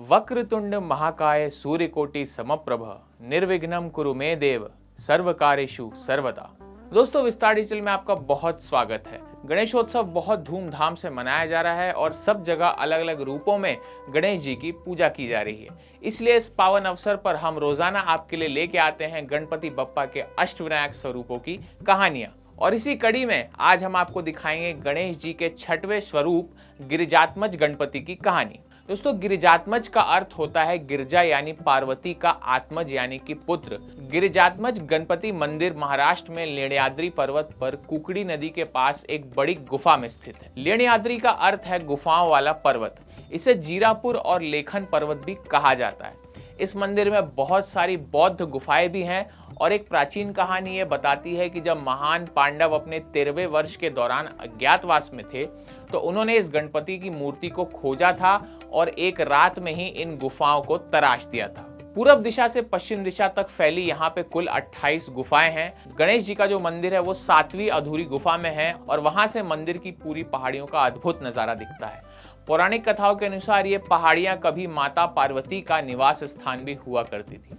वक्रतुंड महाकाय सूर्यकोटि समप्रभ निर्विघ्नं कुरु मे देव सर्वकार्येषु सर्वदा। दोस्तों, विस्तार डिजिटल में आपका बहुत स्वागत है। गणेशोत्सव बहुत धूमधाम से मनाया जा रहा है और सब जगह अलग अलग रूपों में गणेश जी की पूजा की जा रही है। इसलिए इस पावन अवसर पर हम रोजाना आपके लिए लेके आते हैं गणपति बप्पा के अष्टविनायक स्वरूपों की कहानियां। और इसी कड़ी में आज हम आपको दिखाएंगे गणेश जी के छठवें स्वरूप गिरिजात्मज गणपति की कहानी। दोस्तों, गिरिजात्मज का अर्थ होता है गिरजा यानी पार्वती का, आत्मज यानी कि पुत्र। गिरिजात्मज गणपति मंदिर महाराष्ट्र में लेण्याद्री पर्वत पर कुकड़ी नदी के पास एक बड़ी गुफा में स्थित है। लेण्याद्री का अर्थ है गुफाओं वाला पर्वत। इसे जीरापुर और लेखन पर्वत भी कहा जाता है। इस मंदिर में बहुत सारी बौद्ध गुफाएं भी हैं और एक प्राचीन कहानी ये बताती है कि जब महान पांडव अपने 13वें वर्ष के दौरान अज्ञातवास में थे तो उन्होंने इस गणपति की मूर्ति को खोजा था और एक रात में ही इन गुफाओं को तराश दिया था। पूरब दिशा से पश्चिम दिशा तक फैली यहाँ पे कुल 28 गुफाएं हैं। गणेश जी का जो मंदिर है वो 7वीं अधूरी गुफा में है और वहां से मंदिर की पूरी पहाड़ियों का अद्भुत नजारा दिखता है। पौराणिक कथाओं के अनुसार ये पहाड़ियां कभी माता पार्वती का निवास स्थान भी हुआ करती थी।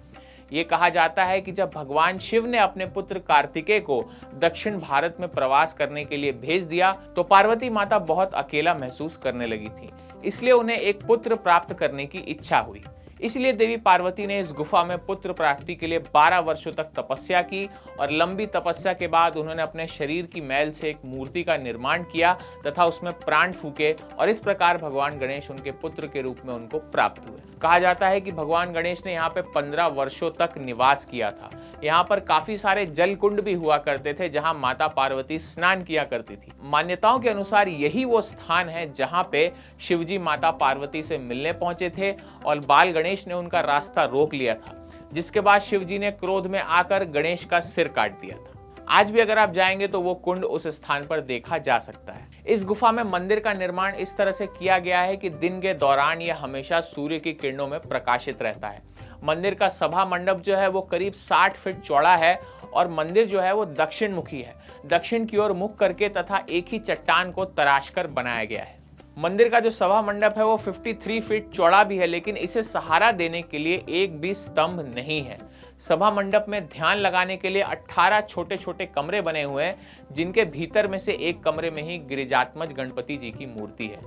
ये कहा जाता है कि जब भगवान शिव ने अपने पुत्र कार्तिकेय को दक्षिण भारत में प्रवास करने के लिए भेज दिया तो पार्वती माता बहुत अकेला महसूस करने लगी थी। इसलिए उन्हें एक पुत्र प्राप्त करने की इच्छा हुई। इसलिए देवी पार्वती ने इस गुफा में पुत्र प्राप्ति के लिए 12 वर्षों तक तपस्या की और लंबी तपस्या के बाद उन्होंने अपने शरीर की मैल से एक मूर्ति का निर्माण किया तथा उसमें प्राण फूके और इस प्रकार भगवान गणेश उनके पुत्र के रूप में उनको प्राप्त हुए। कहा जाता है कि भगवान गणेश ने यहाँ पे 15 वर्षों तक निवास किया था। यहाँ पर काफी सारे जल कुंड भी हुआ करते थे जहाँ माता पार्वती स्नान किया करती थी। मान्यताओं के अनुसार यही वो स्थान है जहाँ पे शिवजी माता पार्वती से मिलने पहुंचे थे और बाल गणेश ने उनका रास्ता रोक लिया था, जिसके बाद शिवजी ने क्रोध में आकर गणेश का सिर काट दिया था। आज भी अगर आप जाएंगे तो वो कुंड उस स्थान पर देखा जा सकता है। इस गुफा में मंदिर का निर्माण इस तरह से किया गया है कि दिन के दौरान यह हमेशा सूर्य की किरणों में प्रकाशित रहता है। मंदिर का सभा मंडप जो है वो करीब 60 फीट चौड़ा है और मंदिर जो है वो दक्षिण मुखी है। दक्षिण की ओर मुख करके तथा एक ही चट्टान को तराश कर बनाया गया है। मंदिर का जो सभा मंडप है वो 53 फीट चौड़ा भी है, लेकिन इसे सहारा देने के लिए एक भी स्तंभ नहीं है। सभा मंडप में ध्यान लगाने के लिए 18 छोटे छोटे कमरे बने हुए हैं, जिनके भीतर में से एक कमरे में ही गिरिजात्मज गणपति जी की मूर्ति है।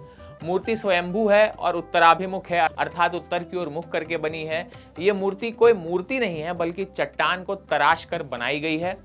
मूर्ति स्वयंभू है और उत्तराभिमुख है, अर्थात उत्तर की ओर मुख करके बनी है। ये मूर्ति कोई मूर्ति नहीं है बल्कि चट्टान को तराश कर बनाई गई है।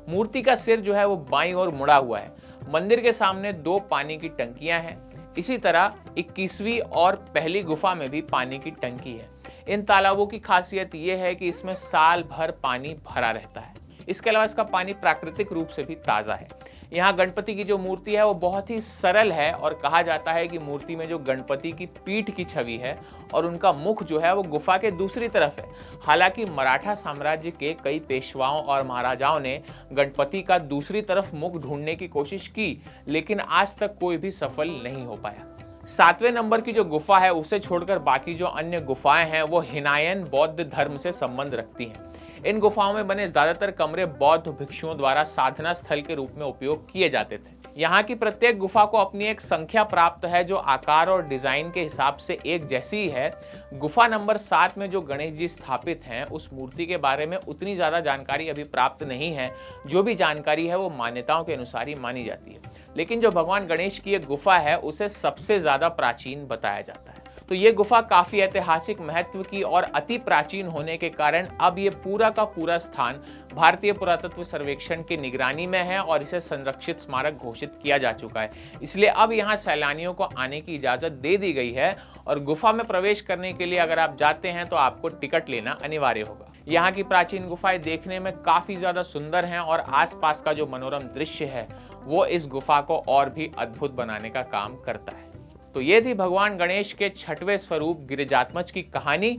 मूर्ति का सिर जो है वो बाईं ओर मुड़ा हुआ है। मंदिर के सामने 2 पानी की टंकियां हैं। इसी तरह 21वीं और पहली गुफा में भी पानी की टंकी है। इन तालाबों की खासियत यह है कि इसमें साल भर पानी भरा रहता है। इसके अलावा इसका पानी प्राकृतिक रूप से भी ताजा है। यहाँ गणपति की जो मूर्ति है वो बहुत ही सरल है और कहा जाता है कि मूर्ति में जो गणपति की पीठ की छवि है और उनका मुख जो है वो गुफा के दूसरी तरफ है। हालांकि मराठा साम्राज्य के कई पेशवाओं और महाराजाओं ने गणपति का दूसरी तरफ मुख ढूंढने की कोशिश की, लेकिन आज तक कोई भी सफल नहीं हो पाया। 7वें नंबर की जो गुफा है उसे छोड़कर बाकी जो अन्य गुफाएं हैं वो हिनायन बौद्ध धर्म से संबंध रखती हैं। इन गुफाओं में बने ज्यादातर कमरे बौद्ध भिक्षुओं द्वारा साधना स्थल के रूप में उपयोग किए जाते थे। यहाँ की प्रत्येक गुफा को अपनी एक संख्या प्राप्त है जो आकार और डिजाइन के हिसाब से एक जैसी ही है। गुफा नंबर 7 में जो गणेश जी स्थापित हैं उस मूर्ति के बारे में उतनी ज्यादा जानकारी अभी प्राप्त नहीं है। जो भी जानकारी है वो मान्यताओं के अनुसार ही मानी जाती है, लेकिन जो भगवान गणेश की एक गुफा है उसे सबसे ज्यादा प्राचीन बताया जाता है। तो ये गुफा काफी ऐतिहासिक महत्व की और अति प्राचीन होने के कारण अब ये पूरा का पूरा स्थान भारतीय पुरातत्व सर्वेक्षण की निगरानी में है और इसे संरक्षित स्मारक घोषित किया जा चुका है। इसलिए अब यहाँ सैलानियों को आने की इजाजत दे दी गई है और गुफा में प्रवेश करने के लिए अगर आप जाते हैं तो आपको टिकट लेना अनिवार्य होगा। यहाँ की प्राचीन गुफाएं देखने में काफी ज्यादा सुंदर हैं और आसपास का जो मनोरम दृश्य है वो इस गुफा को और भी अद्भुत बनाने का काम करता है। तो ये थी भगवान गणेश के छठवें स्वरूप गिरिजात्मज की कहानी।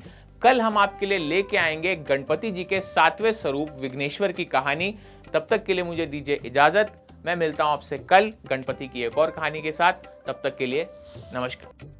कल हम आपके लिए लेके आएंगे गणपति जी के 7वें स्वरूप विघ्नेश्वर की कहानी। तब तक के लिए मुझे दीजिए इजाजत। मैं मिलता हूं आपसे कल गणपति की एक और कहानी के साथ। तब तक के लिए नमस्कार।